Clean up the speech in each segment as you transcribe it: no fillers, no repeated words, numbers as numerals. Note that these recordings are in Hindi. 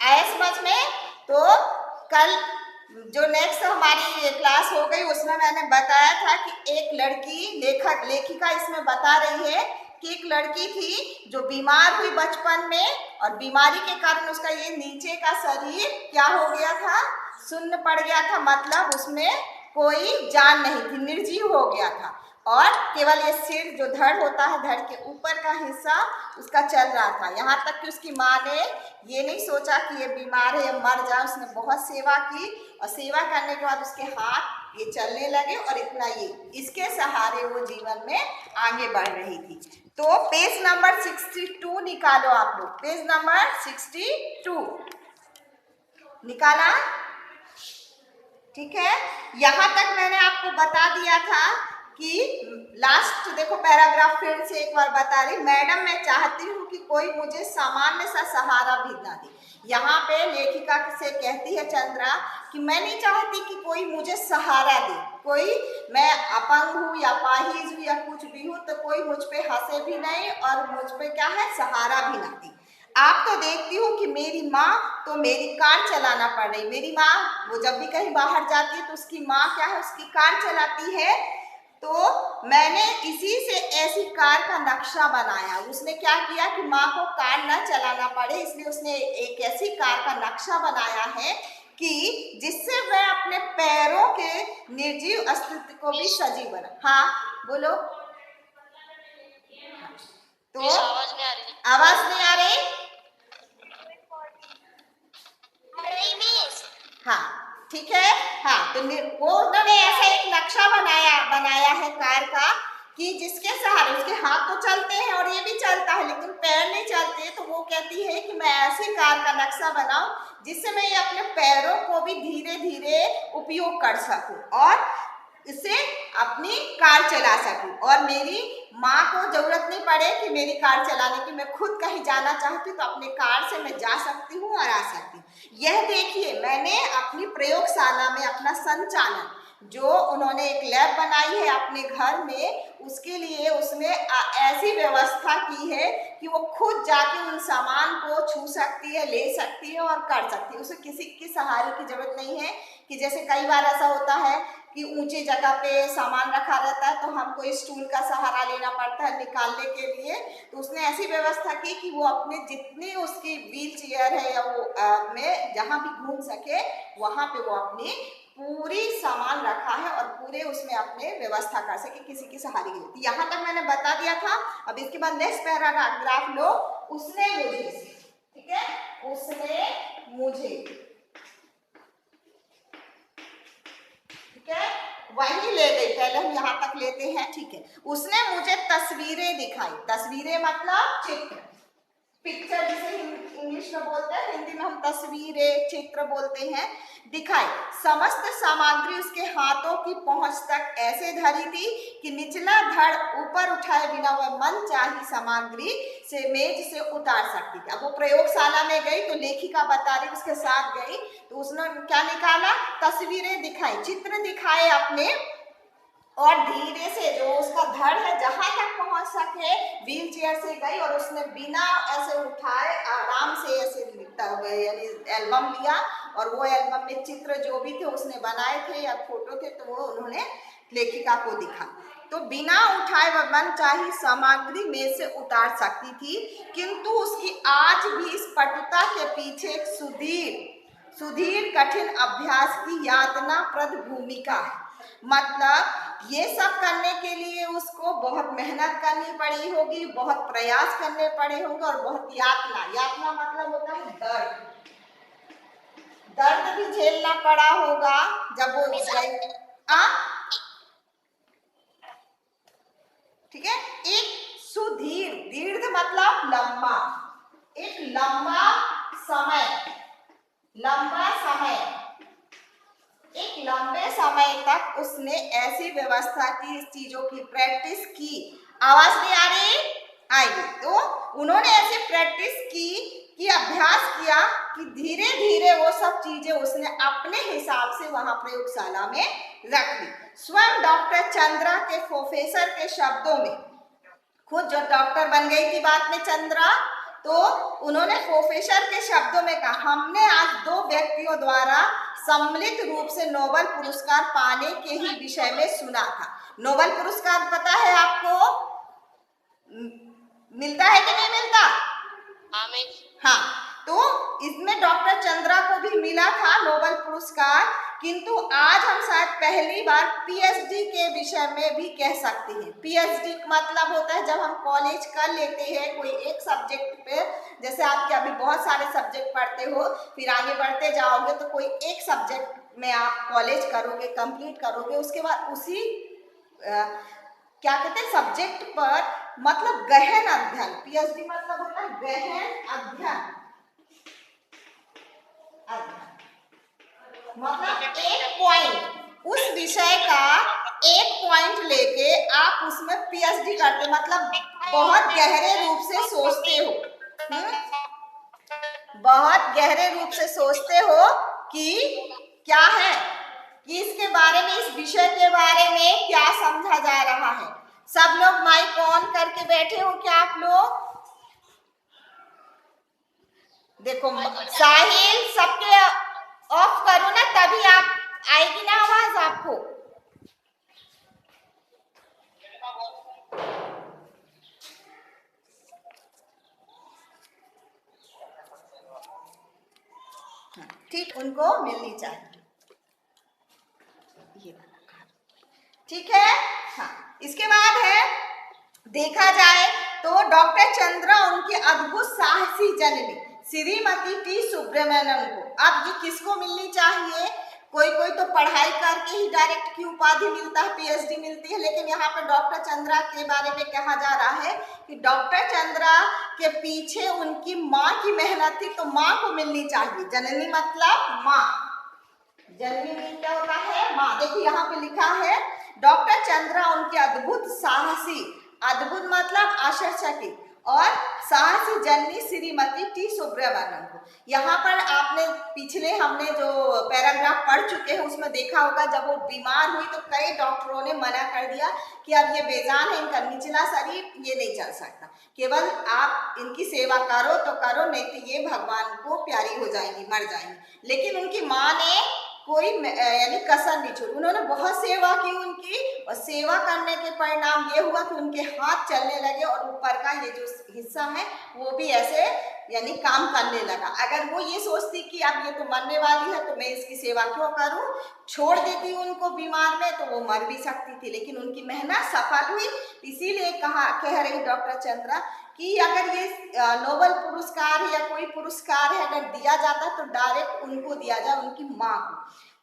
आया समझ में? तो कल जो नेक्स्ट हमारी क्लास हो गई उसमें मैंने बताया था कि एक लड़की लेखिका इसमें बता रही है कि एक लड़की थी जो बीमार हुई बचपन में, और बीमारी के कारण उसका ये नीचे का शरीर क्या हो गया था, शून्य पड़ गया था, मतलब उसमें कोई जान नहीं थी, निर्जीव हो गया था, और केवल ये सिर जो धड़ होता है, धड़ के ऊपर का हिस्सा उसका चल रहा था। यहाँ तक कि उसकी माँ ने ये नहीं सोचा कि ये बीमार है, ये मर जाए। उसने बहुत सेवा की, और सेवा करने के बाद उसके हाथ ये चलने लगे, और इतना ये इसके सहारे वो जीवन में आगे बढ़ रही थी। तो पेज नंबर 62 निकालो आप लोग, पेज नंबर 62 निकाला? ठीक है, यहाँ तक मैंने आपको बता दिया था कि लास्ट देखो पैराग्राफ फिर से एक बार बता रही, मैडम मैं चाहती हूँ कि कोई मुझे सामान्य सा सहारा भी ना दे। यहाँ पे लेखिका से कहती है चंद्रा कि मैं नहीं चाहती कि कोई मुझे सहारा दे, कोई, मैं अपंग हूँ या पाहिज हूँ या कुछ भी हूँ, तो कोई मुझ पे हंसे भी नहीं और मुझ पे क्या है, सहारा भी ना दे। आप तो देखती हूँ कि मेरी माँ तो मेरी कार चलाना पड़ रही, मेरी माँ वो जब भी कहीं बाहर जाती है तो उसकी माँ क्या है, उसकी कार चलाती है। तो मैंने इसी से ऐसी कार का नक्शा बनाया। उसने क्या किया कि माँ को कार न चलाना पड़े, इसलिए उसने एक ऐसी कार का नक्शा बनाया है कि जिससे वह अपने पैरों के निर्जीव अस्तित्व को भी सजीव बना। हाँ बोलो। तो आवाज नहीं आ रही? हाँ ठीक है। हाँ तो वो उन्होंने ऐसा एक नक्शा बनाया है कार का कि जिसके सहारे, उसके हाथ तो चलते हैं और ये भी चलता है लेकिन पैर नहीं चलते, तो वो कहती है कि मैं ऐसी कार का नक्शा बनाऊं जिससे मैं ये अपने पैरों को भी धीरे धीरे उपयोग कर सकूं और इससे अपनी कार चला सकूं, और मेरी माँ को जरूरत नहीं पड़े कि मेरी कार चलाने की, मैं खुद कहीं जाना चाहती हूँ तो अपने कार से मैं जा सकती हूँ और आ सकती हूँ। यह देखिए मैंने अपनी प्रयोगशाला में अपना संचालन, जो उन्होंने एक लैब बनाई है अपने घर में, उसके लिए उसमें ऐसी व्यवस्था की है कि वो खुद जाके उन सामान को छू सकती है, ले सकती है और कर सकती है। उसे किसी की सहारे की जरूरत नहीं है कि जैसे कई बार ऐसा होता है कि ऊंची जगह पे सामान रखा रहता है तो हमको स्टूल का सहारा लेना पड़ता है निकालने के लिए। तो उसने ऐसी व्यवस्था की कि वो अपने जितनी उसकी व्हील चेयर है या वो में जहाँ भी घूम सके वहाँ पे वो अपनी पूरी सामान रखा है और पूरे उसमें अपने व्यवस्था कर सके, किसी की सहारे की जरूरत। यहाँ तक मैंने बता दिया था। अब इसके बाद नेक्स्ट पैराग्राफ लो, उसने मुझे, ठीक है, उसने मुझे, ठीक है, वही ले गई, पहले हम यहाँ तक लेते हैं, ठीक है। उसने मुझे तस्वीरें दिखाई, तस्वीरें मतलब चित्र, पिक्चर जिसे इंग्लिश में बोलते हैं, हिंदी में हम तस्वीरें चित्र बोलते हैं, दिखाई। समस्त सामग्री उसके हाथों की पहुंच तक ऐसे धरी थी कि निचला धड़ ऊपर उठाए बिना वह मनचाही सामग्री से मेज से उतार सकती थी। अब वो प्रयोगशाला में गई तो लेखिका बता रही, उसके साथ गई तो उसने क्या निकाला, तस्वीरें दिखाई, चित्र दिखाए अपने, और धीरे से जो उसका धड़ है जहां तक पहुंच सके व्हील चेयर से गई और उसने बिना ऐसे उठाए आराम से ऐसे यानी एल्बम लिया, और वो एल्बम में चित्र जो भी थे उसने बनाए थे या फोटो थे तो वो उन्होंने लेखिका को दिखा। तो बिना उठाए वह मनचाही सामग्री में से उतार सकती थी, किंतु उसकी आज भी इस पटुता के पीछे एक सुधीर कठिन अभ्यास की यातनाप्रद भूमिका है। मतलब ये सब करने के लिए उसको बहुत मेहनत करनी पड़ी होगी, बहुत प्रयास करने पड़े होंगे और बहुत यातना मतलब होता है दर्द, दर्द भी झेलना पड़ा होगा जब वो गई। ठीक है, एक सुधीर, दीर्घ मतलब लंबा, एक लंबा समय, एक लंबे समय तक उसने ऐसी व्यवस्था की, इस चीजों की प्रैक्टिस की। आवाज नहीं आ रही? आएगी। तो उन्होंने ऐसी प्रैक्टिस की अभ्यास किया कि धीरे धीरे वो सब चीजें उसने अपने हिसाब से वहां प्रयोगशाला में रख ली। स्वयं डॉक्टर चंद्रा के प्रोफेसर के शब्दों में, खुद जो डॉक्टर बन गई थी बाद में चंद्रा, तो उन्होंने प्रोफेसर के शब्दों में कहा, हमने आज 2 व्यक्तियों द्वारा सम्मिलित रूप से नोबेल पुरस्कार पाने के ही विषय में सुना था। नोबेल पुरस्कार पता है आपको मिलता है कि नहीं मिलता? हाँ, तो इसमें डॉक्टर चंद्रा को भी मिला था नोबेल पुरस्कार, किंतु आज हम शायद पहली बार पीएचडी के विषय में भी कह सकते हैं। पीएचडी मतलब होता है जब हम कॉलेज कर लेते हैं कोई एक सब्जेक्ट पे, जैसे आपके अभी बहुत सारे सब्जेक्ट पढ़ते हो, फिर आगे बढ़ते जाओगे तो कोई एक सब्जेक्ट में आप कॉलेज करोगे, कंप्लीट करोगे, उसके बाद उसी क्या कहते हैं सब्जेक्ट पर मतलब गहन अध्ययन, पीएचडी मतलब होता है गहन अध्ययन, मतलब एक पॉइंट, उस विषय का एक पॉइंट लेके आप उसमें पीएचडी करते, मतलब बहुत गहरे रूप से सोचते हो, बहुत गहरे रूप से सोचते हो कि क्या है, कि इसके बारे में, इस विषय के बारे में क्या समझा जा रहा है। सब लोग माइक ऑन करके बैठे हो क्या आप लोग? देखो साहिल, सबके ऑफ करो ना, तभी आप आएगी ना आवाज आपको। ठीक, उनको मिलनी चाहिए, ठीक है। हाँ, इसके बाद है, देखा जाए तो डॉक्टर चंद्रा उनकी अद्भुत साहसी जननी श्रीमती टी सुब्रमण्यम को, अब ये किसको मिलनी चाहिए? कोई कोई तो पढ़ाई करके ही डायरेक्ट की उपाधि मिलता है, पीएचडी मिलती है, लेकिन यहाँ पर डॉक्टर चंद्रा के बारे में कहा जा रहा है कि डॉक्टर चंद्रा के पीछे उनकी माँ की मेहनत थी, तो माँ को मिलनी चाहिए। जननी मतलब माँ, जननी क्या होता है? माँ। देखिए यहाँ पे लिखा है डॉक्टर चंद्रा उनकी अद्भुत साहसी, अद्भुत मतलब आश्चर्यचकित, और साहसी जननी श्रीमती टी सुब्रमण्यम को। यहाँ पर आपने पिछले हमने जो पैराग्राफ पढ़ चुके हैं उसमें देखा होगा, जब वो बीमार हुई तो कई डॉक्टरों ने मना कर दिया कि अब ये बेजान है, इनका निचला शरीर ये नहीं चल सकता, केवल आप इनकी सेवा करो तो करो, नहीं तो ये भगवान को प्यारी हो जाएंगी, मर जाएंगी। लेकिन उनकी माँ ने कोई यानी कसर नहीं छोड़ी, उन्होंने बहुत सेवा की उनकी, और सेवा करने के परिणाम ये हुआ कि उनके हाथ चलने लगे और ऊपर का ये जो हिस्सा है वो भी ऐसे यानी काम करने लगा। अगर वो ये सोचती कि अब ये तो मरने वाली है तो मैं इसकी सेवा क्यों करूं, छोड़ देती उनको बीमार में, तो वो मर भी सकती थी, लेकिन उनकी मेहनत सफल हुई। इसीलिए कह रही डॉक्टर चंद्रा कि अगर ये नोबेल पुरस्कार या कोई पुरस्कार है अगर दिया जाता तो डायरेक्ट उनको दिया जाए, उनकी माँ को।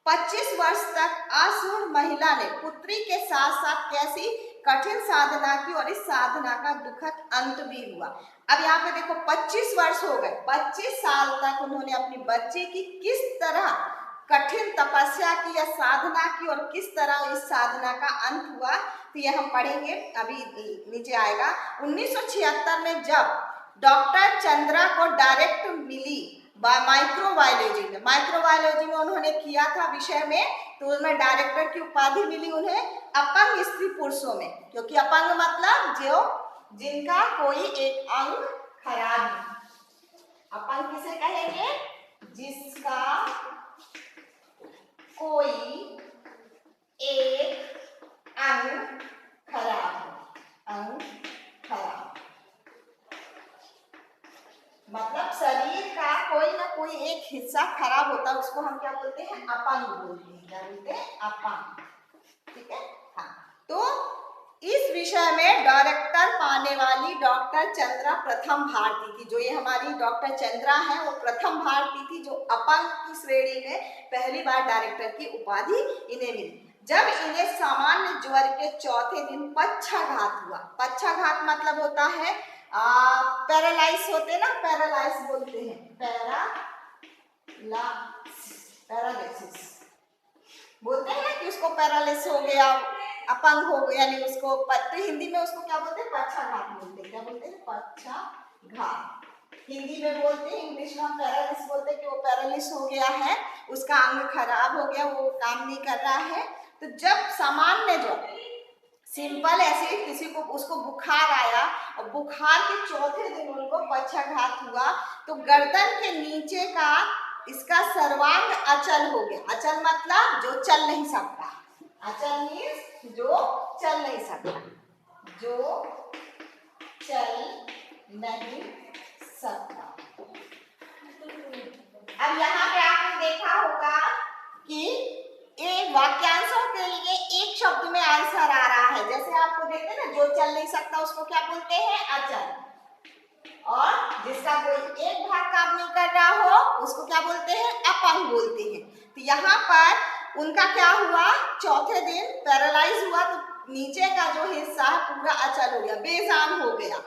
25 वर्ष तक असूर महिला ने पुत्री के साथ साथ कैसी कठिन साधना की, और इस साधना का दुखद अंत भी हुआ। अब यहाँ पे देखो 25 वर्ष हो गए, 25 साल तक उन्होंने अपनी बच्चे की किस तरह कठिन तपस्या की या साधना की, और किस तरह इस साधना का अंत हुआ, तो ये हम पढ़ेंगे, अभी नीचे आएगा। 1976 में जब डॉक्टर चंद्रा को डायरेक्ट मिली माइक्रोबायोलॉजी में, माइक्रोबायोलॉजी में उन्होंने किया था विषय में, तो उसमें डायरेक्टर की उपाधि मिली उन्हें अपंग स्त्री पुरुषों में, क्योंकि अपंग मतलब जो जिनका कोई एक अंग खराब है। अपंग किसे कहेंगे? जिसका कोई एक अंग खराब है, अंग खराब मतलब शरीर का कोई ना कोई एक हिस्सा खराब होता है, उसको हम क्या बोलते हैं? अपंग बोलते हैं। क्या बोलते हैं? अपंग। ठीक है। हाँ, तो इस विषय में डायरेक्टर पाने वाली डॉक्टर चंद्रा प्रथम भारतीय थी। जो ये हमारी डॉक्टर चंद्रा है वो प्रथम भारतीय थी जो अपंग की श्रेणी में पहली बार डायरेक्टर की उपाधि इन्हें मिली। जब इन्हें सामान्य ज्वर के चौथे दिन पक्षाघात हुआ। पक्षाघात मतलब होता है पैरालाइज होते ना, पैरालाइज बोलते हैं, पैरालिसिस बोलते हैं कि उसको पैरालिसिस हो गया, अपंग हो गया, यानी उसको तो हिंदी में उसको क्या बोलते हैं? पक्षाघात बोलते हैं। क्या बोलते हैं? पक्षाघात हिंदी में बोलते हैं, इंग्लिश में हम पैरालिसिस बोलते हैं कि वो पैरालिसिस हो गया है, उसका अंग खराब हो गया, वो काम नहीं कर रहा है। तो जब सिंपल ऐसे किसी को उसको बुखार आया और बुखार के चौथे दिन उनको पक्षाघात हुआ तो गर्दन के नीचे का इसका सर्वांग अचल हो गया। अचल मतलब जो चल नहीं सकता। अचल मीन्स जो चल नहीं सकता, जो चल नहीं सकता। अब यहाँ पे आपने देखा होगा कि एक वाक्यांशों के लिए एक शब्द में आंसर आ रहा है। जैसे आपको देखते हैं ना, जो चल नहीं सकता उसको क्या बोलते हैं? अचल। और जिसका कोई एक भाग काम नहीं कर रहा हो उसको क्या बोलते हैं? अपंग बोलते हैं। तो यहाँ पर उनका क्या हुआ? चौथे दिन पैरालाइज हुआ तो नीचे का जो हिस्सा पूरा अचल हो गया, बेजान हो गया।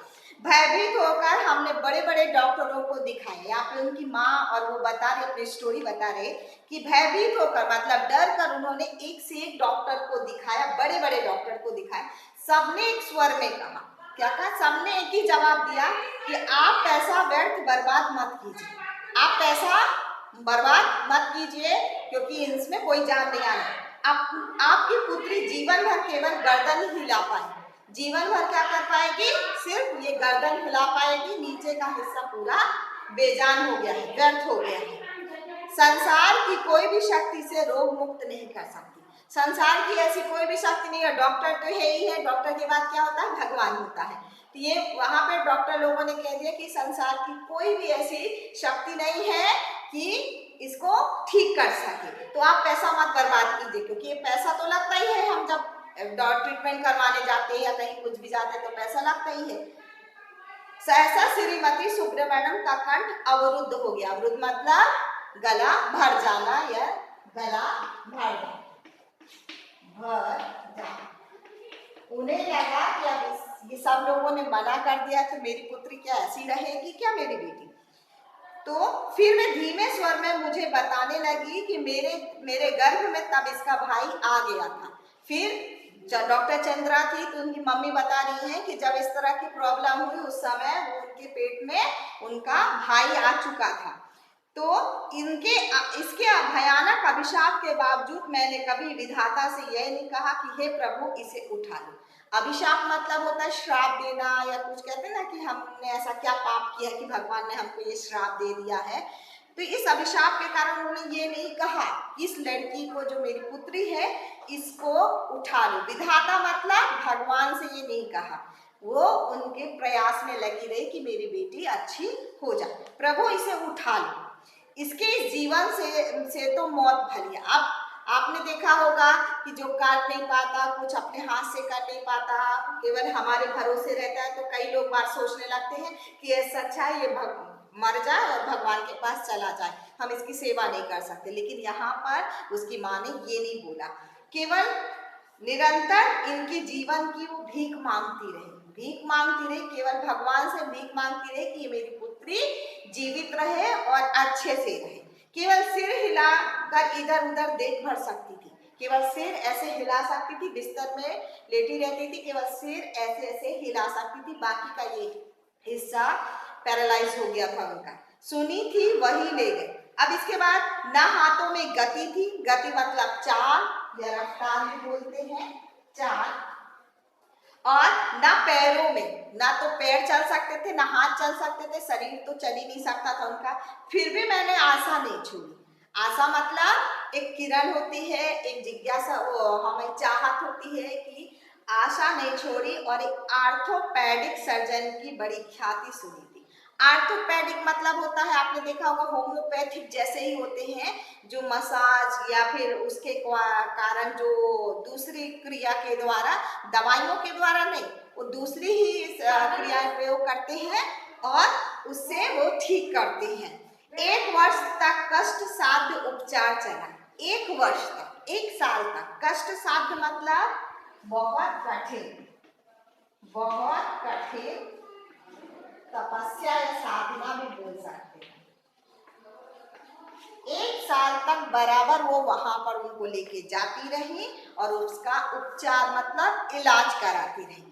भयभीत होकर हमने बड़े बड़े डॉक्टरों को दिखाए। यहाँ पे उनकी माँ और वो बता रहे, अपनी स्टोरी बता रहे कि भयभीत होकर मतलब डर कर उन्होंने एक से एक डॉक्टर को दिखाया, बड़े बड़े डॉक्टर को दिखाया। सबने एक स्वर में कहा, क्या कहा? सबने एक ही जवाब दिया कि आप पैसा व्यर्थ बर्बाद मत कीजिए, आप पैसा बर्बाद मत कीजिए क्योंकि इसमें कोई जान नहीं आना। आपकी पुत्री जीवन भर केवल गर्दन ही हिला पाएगी। जीवन भर क्या कर पाएगी? सिर्फ ये गर्दन हिला पाएगी, नीचे का हिस्सा पूरा बेजान हो गया है, व्यर्थ हो गया है। संसार की कोई भी शक्ति से रोग मुक्त नहीं कर सकती। संसार की ऐसी कोई भी शक्ति नहीं है। डॉक्टर तो है ही है, डॉक्टर के बाद क्या होता है? भगवान होता है। तो ये वहां पे डॉक्टर लोगों ने कह दिया कि संसार की कोई भी ऐसी शक्ति नहीं है कि इसको ठीक कर सके। तो आप पैसा मत बर्बाद कीजिए क्योंकि ये पैसा तो लगता ही है। हम जब ट्रीटमेंट करवाने जाते हैं या कहीं कुछ भी जाते हैं तो पैसा लगता ही है। सहसा श्रीमती सुब्रमण्यम का कंठ अवरुद्ध हो गया। अवरुद्ध मतलब गला भर जाना या गला भर जाना। उन्हें लगा कि अब ये सब लोगों ने मना कर दिया तो मेरी पुत्री क्या ऐसी रहेगी क्या, मेरी बेटी? तो फिर मैं धीमे स्वर में मुझे बताने लगी कि मेरे गर्भ में तब इसका भाई आ गया था। फिर जब डॉक्टर चंद्रा थी तो उनकी मम्मी बता रही हैं कि जब इस तरह की प्रॉब्लम हुई उस समय वो उनके पेट में उनका भाई आ चुका था। तो इसके भयानक अभिशाप के बावजूद मैंने कभी विधाता से यह नहीं कहा कि हे प्रभु इसे उठा लो। अभिशाप मतलब होता है श्राप देना, या कुछ कहते हैं ना कि हमने ऐसा क्या पाप किया कि भगवान ने हमको ये श्राप दे दिया है। तो इस अभिशाप के कारण उन्होंने ये नहीं कहा इस लड़की को, जो मेरी पुत्री है, इसको उठा लो। विधाता मतलब भगवान से ये नहीं कहा, वो उनके प्रयास में लगी रही कि मेरी बेटी अच्छी हो जाए। प्रभु इसे उठा लो, इसके जीवन से तो मौत भली है। अब आपने देखा होगा कि जो काट नहीं पाता, कुछ अपने हाथ से कर नहीं पाता, केवल हमारे भरोसे रहता है, तो कई लोग बात सोचने लगते हैं कि ऐसा अच्छा है ये मर जाए और भगवान के पास चला जाए, हम इसकी सेवा नहीं कर सकते। लेकिन यहाँ पर उसकी माँ ने ये नहीं बोला, केवल निरंतर इनके जीवन की वो भीख मांगती रही, भीख मांगती रही, केवल भगवान से भीख मांगती रही कि मेरी पुत्री जीवित रहे और अच्छे से रहे। केवल सिर हिलाकर इधर उधर देख भर सकती थी, केवल सिर ऐसे हिला सकती थी, बिस्तर में लेटी रहती थी, केवल सिर ऐसे ऐसे हिला सकती थी, बाकी का ये हिस्सा पैरालाइज हो गया था उनका। सुनी थी वही ले गए। अब इसके बाद ना हाथों में गति थी, गति मतलब चाल या रफ्तार भी बोलते हैं, चाल, और ना पैरों में, ना तो पैर चल सकते थे ना हाथ चल सकते थे, शरीर तो चल ही नहीं सकता था उनका। फिर भी मैंने आशा नहीं छोड़ी। आशा मतलब एक किरण होती है, एक जिज्ञासा, हमें चाहत होती है कि आशा नहीं छोड़ी। और एक आर्थोपेडिक सर्जन की बड़ी ख्याति सुनी थी। आर्थोपेडिक मतलब होता है, आपने देखा होगा होम्योपैथिक जैसे ही होते हैं, जो मसाज या फिर उसके कारण जो दूसरी क्रिया के द्वारा, दवाइयों के द्वारा नहीं, वो दूसरी ही क्रिया प्रयोग करते हैं और उससे वो ठीक करते हैं। 1 वर्ष तक कष्ट साध्य उपचार चला। 1 वर्ष तक, 1 साल तक। कष्ट साध्य मतलब बहुत कठिन, बहुत कठिन तपस्या या साधना भी बोल सकते हैं। 1 साल तक बराबर वो वहां पर उनको लेके जाती रही और उसका उपचार मतलब इलाज कराती रही।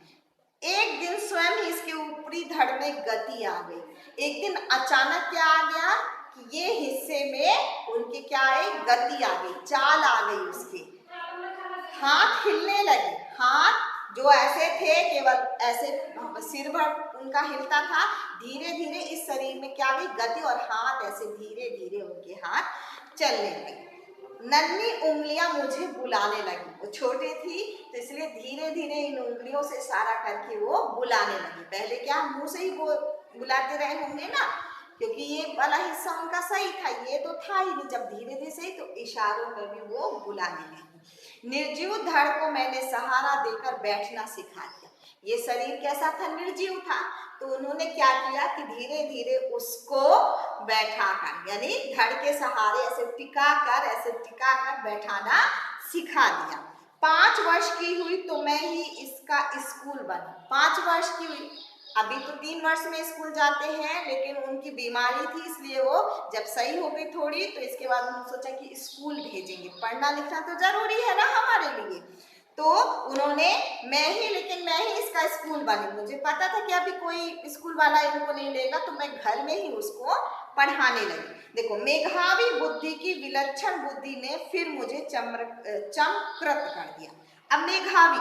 एक दिन स्वयं ही इसके ऊपरी धड़ में गति आ गई। एक दिन अचानक क्या आ गया कि ये हिस्से में उनके क्या है, गति आ गई, चाल आ गई, उसके हाथ हिलने लगे। हाथ जो ऐसे थे केवल ऐसे सिर भर उनका हिलता था, धीरे धीरे इस शरीर में क्या हुई गति और हाथ ऐसे धीरे धीरे उनके हाथ चलने लगे। नन्ही उंगलियां मुझे बुलाने लगी, वो छोटी थी तो इसलिए धीरे धीरे इन उंगलियों से इशारा करके वो बुलाने लगी। पहले क्या मुंह से ही वो बुलाते रहे होंगे ना, क्योंकि ये वाला हिस्सा उनका सही था, ये तो था ही नहीं। जब धीरे धीरे से तो इशारों में भी वो बुलाने लगी। निर्जीव धड़ को मैंने सहारा देकर बैठना सिखा दिया। ये शरीर कैसा था, निर्जीव था, तो उन्होंने क्या किया कि धीरे धीरे उसको बैठा कर, यानी धड़ के सहारे ऐसे टिका कर बैठाना सिखा दिया। 5 वर्ष की हुई तो मैं ही इसका स्कूल बनी। 5 वर्ष की हुई, अभी तो 3 वर्ष में स्कूल जाते हैं, लेकिन उनकी बीमारी थी इसलिए वो जब सही हो गई थोड़ी तो इसके बाद उन्होंने सोचा कि स्कूल भेजेंगे, पढ़ना लिखना तो जरूरी है ना हमारे लिए। तो उन्होंने मैं ही इसका स्कूल बनी। मुझे पता था कि अभी कोई स्कूल वाला इनको नहीं लेगा, तो मैं घर में ही उसको पढ़ाने लगी। देखो, मेधावी बुद्धि की विलक्षण बुद्धि ने फिर मुझे चमकृत कर दिया। अब मेधावी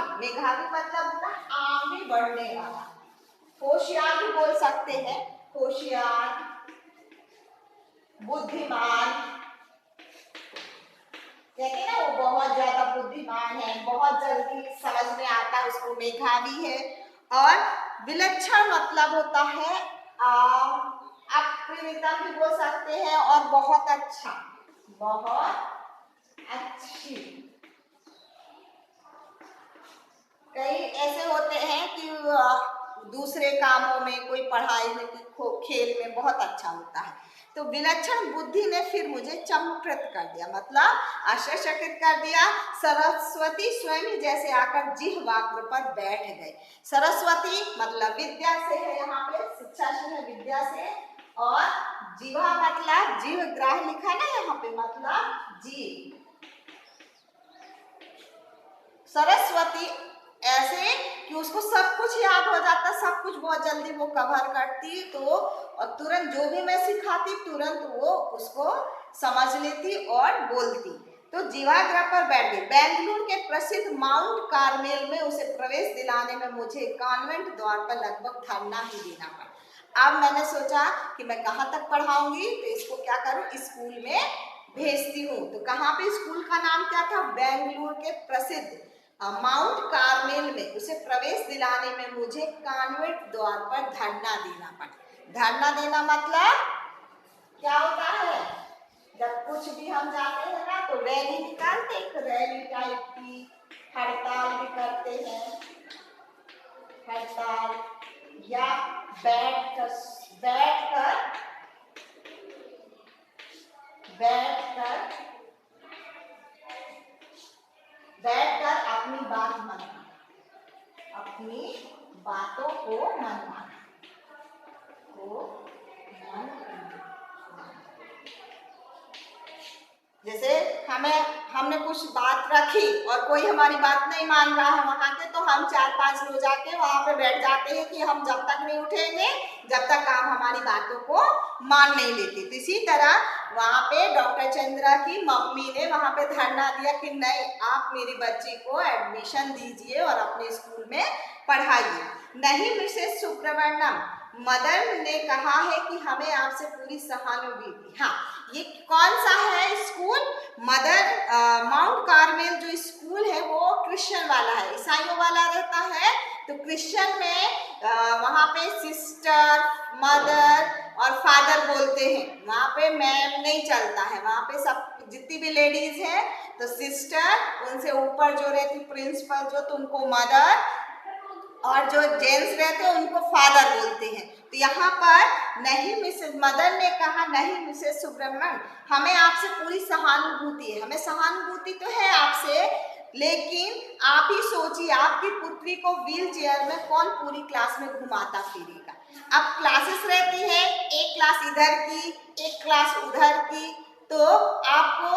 मतलब होता है आगे बढ़ने वाला, होशियार भी बोल सकते हैं, होशियार, बुद्धिमान, कहते हैं ना वो बहुत ज्यादा बुद्धिमान है, बहुत जल्दी समझ में आता है उसको, मेधावी है। और विलक्षण मतलब होता है अप्रिमितम भी बोल सकते हैं, और बहुत अच्छा, बहुत अच्छी। कई ऐसे होते हैं कि दूसरे कामों में, कोई पढ़ाई में, कोई खेल में बहुत अच्छा होता है। तो विलक्षण बुद्धि ने फिर मुझे चमकृत कर दिया, मतलब आश्चर्यचकित कर दिया। सरस्वती स्वयं ही जैसे आकर जिह्वाग्र पर बैठ गए। सरस्वती मतलब विद्या से है, यहाँ पे शिक्षा से है, विद्या से। और जिह्वा मतलब जीव ग्राह लिखा ना यहाँ पे, मतलब जीव। सरस्वती ऐसे कि उसको सब कुछ याद हो जाता, सब कुछ बहुत जल्दी वो कवर करती, तो और तुरंत जो भी मैं सिखाती तुरंत वो उसको समझ लेती और बोलती। तो जीवाग्रह पर बैठ गई। बेंगलुरु के प्रसिद्ध माउंट कार्मेल में उसे प्रवेश दिलाने में मुझे कॉन्वेंट द्वार पर लगभग धरना ही देना पड़ा। अब मैंने सोचा कि मैं कहाँ तक पढ़ाऊंगी, तो इसको क्या करूँ, स्कूल में भेजती हूँ। तो कहाँ पे स्कूल का नाम क्या था, बेंगलुरु के प्रसिद्ध माउंट कार्मेल में उसे प्रवेश दिलाने में मुझे कॉन्वेंट द्वार पर धरना देना पड़ा। धरना देना मतलब क्या होता है, जब कुछ भी हम जाते हैं ना तो रैली निकालते, एक रैली टाइप की, हड़ताल भी करते हैं, हड़ताल, या बैठकर अपनी बात मनना, अपनी बातों को मनना, जैसे हमने कुछ बात रखी और कोई हमारी बात नहीं मान रहा है वहां के, तो हम 4-5 लोग जाके वहां पे बैठ जाते हैं कि हम जब तक नहीं उठेंगे जब तक आप हमारी बातों को मान नहीं लेते। तो इसी तरह वहां पे डॉक्टर चंद्रा की मम्मी ने वहां पे धरना दिया कि नहीं, आप मेरी बच्ची को एडमिशन दीजिए और अपने स्कूल में पढ़ाइए। नहीं मिसेस सुब्रमण्यम, मदर ने कहा है कि हमें आपसे पूरी सहानुभूति। हाँ, ये कौन सा है स्कूल, मदर माउंट कार्मेल जो स्कूल है वो क्रिश्चियन वाला है, ईसाइयों वाला रहता है। तो क्रिश्चियन में वहाँ पे सिस्टर, मदर और फादर बोलते हैं, वहाँ पे मैम नहीं चलता है, वहाँ पे सब जितनी भी लेडीज हैं तो सिस्टर, उनसे ऊपर जो रहती प्रिंसिपल जो, तो उनको मदर, और जो जेंट्स रहते हैं उनको फादर बोलते हैं। तो यहाँ पर नहीं मिसेस मदर ने कहा, नहीं मिसेस सुब्रमण्यम, हमें आपसे पूरी सहानुभूति है, हमें सहानुभूति तो है आपसे, लेकिन आप ही सोचिए आपकी पुत्री को व्हील चेयर में कौन पूरी क्लास में घुमाता फिरेगा। अब क्लासेस रहती है, एक क्लास इधर की, एक क्लास उधर की, तो आपको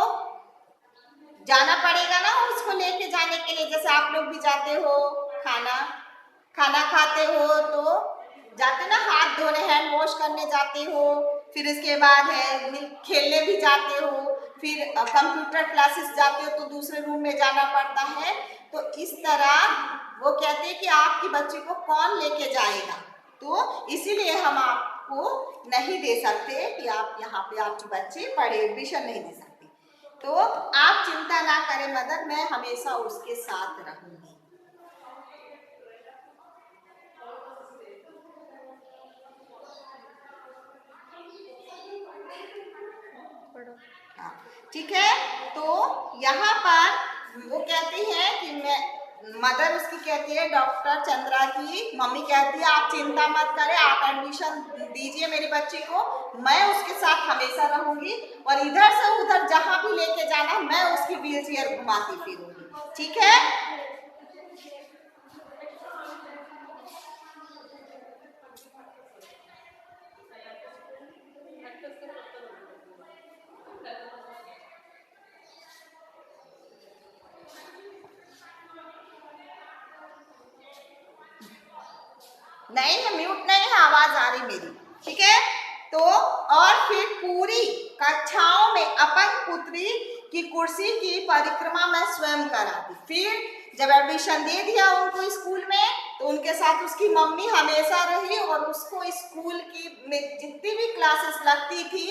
जाना पड़ेगा ना उसको लेके जाने के लिए। जैसे आप लोग भी जाते हो खाना खाते हो तो जाते ना हाथ धोने, हैंड वॉश करने जाते हो, फिर इसके बाद है खेलने भी जाते हो, फिर कंप्यूटर क्लासेस जाते हो तो दूसरे रूम में जाना पड़ता है। तो इस तरह वो कहते हैं कि आपकी बच्ची को कौन लेके जाएगा, तो इसीलिए हम आपको नहीं दे सकते कि आप यहाँ पे आपकी बच्ची पढ़े, एडमिशन नहीं दे सकते। तो आप चिंता ना करें मदर, मैं हमेशा उसके साथ रहूंगी। हाँ, ठीक है। तो यहाँ पर वो कहती है कि मैं, मदर उसकी कहती है, डॉक्टर चंद्रा की मम्मी कहती है आप चिंता मत करें, आप एडमिशन दीजिए मेरी बच्ची को, मैं उसके साथ हमेशा रहूंगी और इधर से उधर जहां भी लेके जाना मैं उसकी व्हील चेयर घुमाती फिरूंगी, ठीक है। नहीं है, म्यूट नहीं है, आवाज आ रही मेरी, ठीक है। तो और फिर पूरी कक्षाओं में अपन पुत्री की कुर्सी की परिक्रमा मैं स्वयं कराती। फिर जब एडमिशन दे दिया उनको स्कूल में, तो उनके साथ उसकी मम्मी हमेशा रही और उसको स्कूल की में जितनी भी क्लासेस लगती थी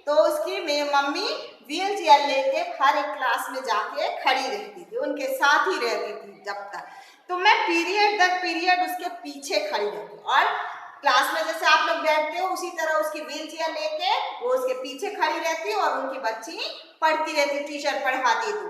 तो उसकी मम्मी व्हील चेयर लेके हर एक क्लास में जाके खड़ी रहती थी, उनके साथ ही रहती थी जब तक। तो मैं पीरियड दर पीरियड उसके पीछे खड़ी रहती और क्लास में जैसे आप लोग बैठते हो उसी तरह उसकी व्हील चेयर लेके वो उसके पीछे खड़ी रहती और उनकी बच्ची पढ़ती रहती, टीचर पढ़ाती। तो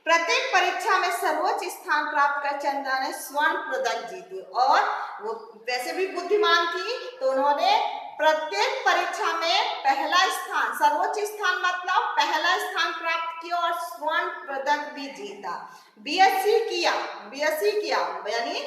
प्रत्येक परीक्षा में सर्वोच्च स्थान प्राप्त कर चंद्रा ने स्वर्ण पदक जीती और वो वैसे भी बुद्धिमान थी, तो उन्होंने प्रत्येक परीक्षा में पहला स्थान, सर्वोच्च स्थान मतलब पहला स्थान प्राप्त किया और स्वर्ण पदक भी जीता। बीएससी किया यानी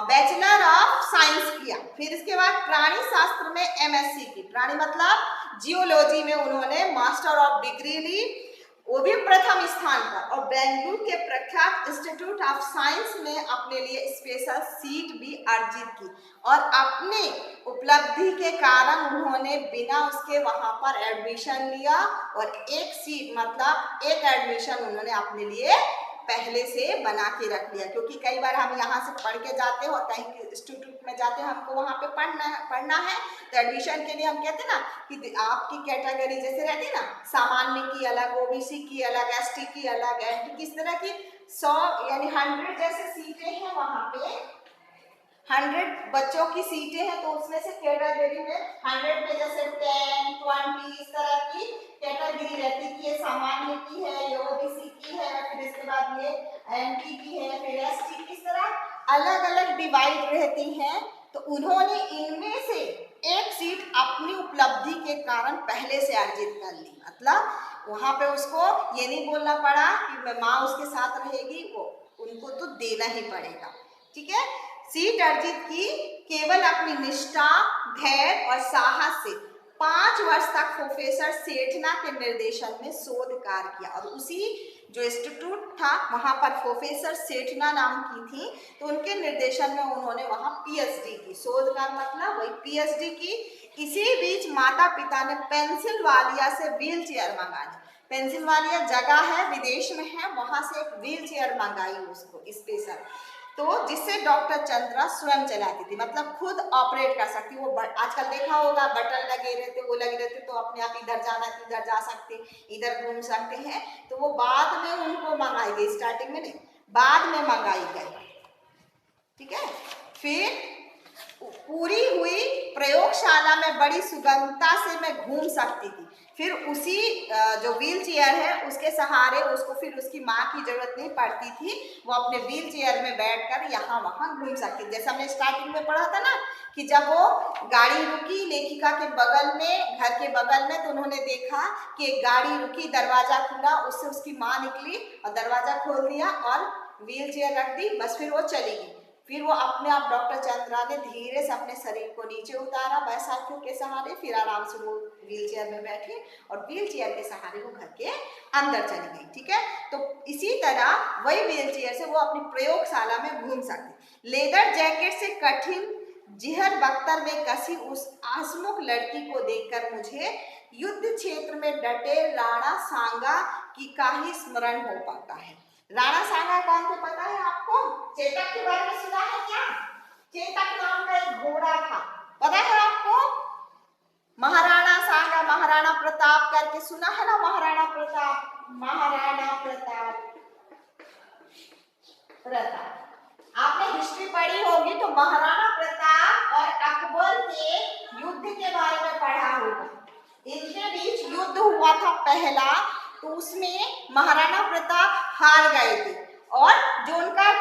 बैचलर ऑफ साइंस किया। फिर इसके बाद प्राणी शास्त्र में एमएससी की, प्राणी मतलब जियोलॉजी में उन्होंने मास्टर ऑफ डिग्री ली, वो भी प्रथम स्थान पर। और बेंगलुरु के प्रख्यात इंस्टीट्यूट ऑफ साइंस में अपने लिए स्पेशल सीट भी अर्जित की और अपने उपलब्धि के कारण उन्होंने बिना उसके वहां पर एडमिशन लिया और एक सीट मतलब एक एडमिशन उन्होंने अपने लिए पहले से बना के रख लिया। क्योंकि कई बार हम यहाँ से पढ़ के जाते हैं और कहीं इंस्टीट्यूट में जाते हैं, हमको वहाँ पे पढ़ना है, तो एडमिशन के लिए हम कहते हैं ना कि आपकी कैटेगरी जैसे रहती है ना, सामान्य की अलग, ओबीसी की अलग, एसटी की अलग, एसटी किस तरह की 100 यानी 100 जैसे सीटें हैं, वहाँ पे 100 बच्चों की सीटें हैं, तो उसमें से कैटेगरी में 100 में जैसे 10, 20 इस तरह की कैटेगरी रहती है कि ये सामान्य की है, ये ओबीसी की है, फिर इसके बाद ये एनटी की है, फिर एसटी की, इस तरह अलग अलग डिवाइड रहती हैं। तो उन्होंने इनमें से एक सीट अपनी उपलब्धि के कारण पहले से अर्जित कर ली। मतलब वहां पे उसको ये नहीं बोलना पड़ा कि माँ उसके साथ रहेगी, वो उनको तो देना ही पड़ेगा, ठीक है। सीट अर्जित की केवल अपनी निष्ठा, धैर्य और साहस से 5 वर्ष तक प्रोफेसर सेठना के निर्देशन में शोध कार्य किया और उसी जो इंस्टीट्यूट था वहां पर प्रोफेसर सेठना नाम की थी, तो उनके निर्देशन में उन्होंने वहां पीएचडी की, शोध कार्य मतलब वही पीएचडी की। इसी बीच माता पिता ने पेंसिल्वानिया से व्हील चेयर मंगाई। पेंसिल्वानिया जगह है, विदेश में है, वहां से एक व्हील चेयर मंगाई उसको स्पेशल, तो जिससे डॉक्टर चंद्रा स्वयं चलाती थी, मतलब खुद ऑपरेट कर सकती। वो आजकल देखा होगा बटन लगे रहते, वो लगे रहते, तो अपने आप इधर जाना इधर जा सकते, इधर घूम सकते हैं। तो वो बाद में उनको मंगाई गई, स्टार्टिंग में नहीं, बाद में मंगाई गई, ठीक है। फिर पूरी हुई प्रयोगशाला में बड़ी सुगमता से मैं घूम सकती थी। फिर उसी जो व्हील चेयर है उसके सहारे उसको फिर उसकी माँ की जरूरत नहीं पड़ती थी, वो अपने व्हील चेयर में बैठकर यहाँ वहाँ घूम सकती थी। जैसे हमने स्टार्टिंग में पढ़ा था ना कि जब वो गाड़ी रुकी लेखिका के बगल में, घर के बगल में, तो उन्होंने देखा कि एक गाड़ी रुकी, दरवाजा खुला, उससे उसकी माँ निकली और दरवाजा खोल दिया और व्हील चेयर रख दी, बस फिर वो चली गई। फिर वो अपने आप डॉक्टर चंद्रा ने धीरे से अपने शरीर को नीचे उतारा बैसाखियों के सहारे, फिर आराम से वो व्हील चेयर में बैठी और व्हील चेयर के सहारे वो घर के अंदर चली गई, ठीक है। तो इसी तरह वही व्हील चेयर से वो अपनी प्रयोगशाला में घूम सकती। लेदर जैकेट से कठिन जिहर बख्तर में कसी उस आसमुख लड़की को देखकर मुझे युद्ध क्षेत्र में डटे राणा सांगा का ही स्मरण हो पाता है। राणा सांगा कौन थे पता है आपको? चेतक के बारे में सुना है क्या? चेतक नाम का एक घोड़ा था, पता है आपको? महाराणा सांगा, महाराणा प्रताप करके सुना है ना? महाराणा प्रताप, महाराणा प्रताप, आपने हिस्ट्री पढ़ी होगी तो महाराणा प्रताप और अकबर के युद्ध के बारे में पढ़ा होगा। इनके बीच युद्ध हुआ था पहला, तो उसमें महाराणा प्रताप हार गए थे और जो उनका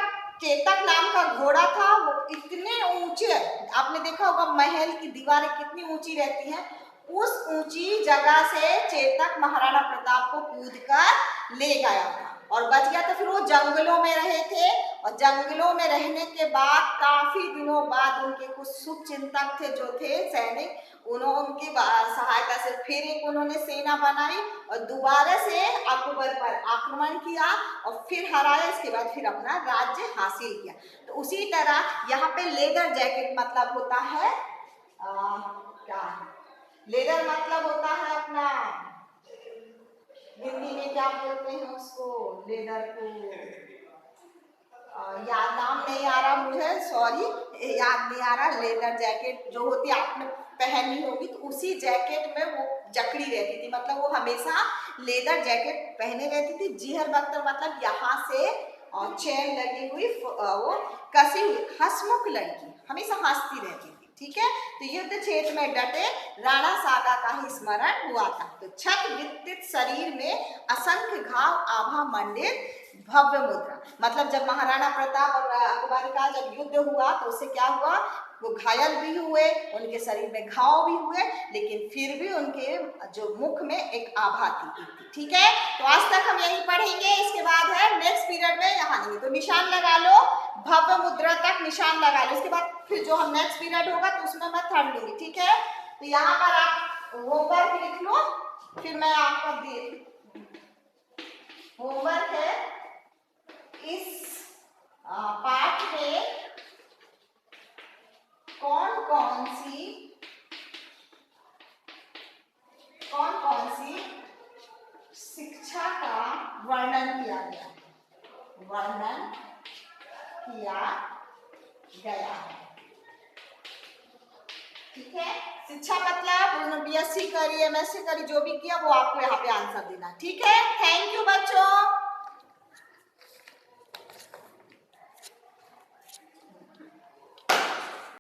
चेतक नाम का घोड़ा था वो इतने ऊंचे, आपने देखा होगा महल की दीवारें कितनी ऊंची रहती हैं, उस ऊंची जगह से चेतक महाराणा प्रताप को कूदकर ले गया था और बच गया था। फिर वो जंगलों में रहे थे और जंगलों में रहने के बाद काफी दिनों बाद उनके कुछ शुभचिंतक थे जो थे सैनिक, उन्होंने उनकी सहायता से फिर एक उन्होंने सेना बनाई और दोबारा से अकबर पर आक्रमण किया और फिर हराया। इसके बाद फिर अपना राज्य हासिल किया। तो उसी तरह यहाँ पे लेदर जैकेट मतलब होता है क्या? लेदर मतलब होता है अपना, हिंदी में क्या बोलते हैं उसको, लेदर को, याद नाम नहीं आ रहा मुझे, सॉरी याद नहीं आ रहा। लेदर जैकेट जो होती है आपने पहनी होगी, तो उसी जैकेट में वो जकड़ी रहती थी, मतलब वो हमेशा लेदर जैकेट पहने रहती थी। जीहर बख्तर मतलब यहाँ से चैन लगी हुई, वो कसी हुई हंसमुख लड़की, हमेशा हंसती रहती थी। ठीक है, तो युद्ध क्षेत्र में डटे राणा सांगा का ही स्मरण हुआ था। तो छत वित्तित शरीर में असंख्य घाव आभा मंडित भव्य मुद्रा, मतलब जब महाराणा प्रताप और अकबर का जब युद्ध हुआ तो उससे क्या हुआ, वो घायल भी हुए, उनके शरीर में घाव भी हुए, लेकिन फिर भी उनके जो मुख में एक आभा थी। ठीक है, तो आज तक हम यही पढ़ेंगे, इसके बाद है नेक्स्ट पीरियड में यहाँ नहीं, तो निशान लगा लो, भव्य मुद्रा तक निशान लगा लो। इसके बाद फिर जो हम नेक्स्ट पीरियड होगा तो उसमें मैं थर्ड लूंगी। ठीक है, तो यहाँ पर आप होमवर्क लिख लो, फिर मैं आपको दे होमवर्क है इस पाठ में कौन कौन सी शिक्षा का वर्णन किया गया है। ठीक है, शिक्षा मतलब BSc करी, MSc करी, जो भी किया वो आपको यहाँ पे आंसर देना। ठीक है, थैंक यू बच्चों।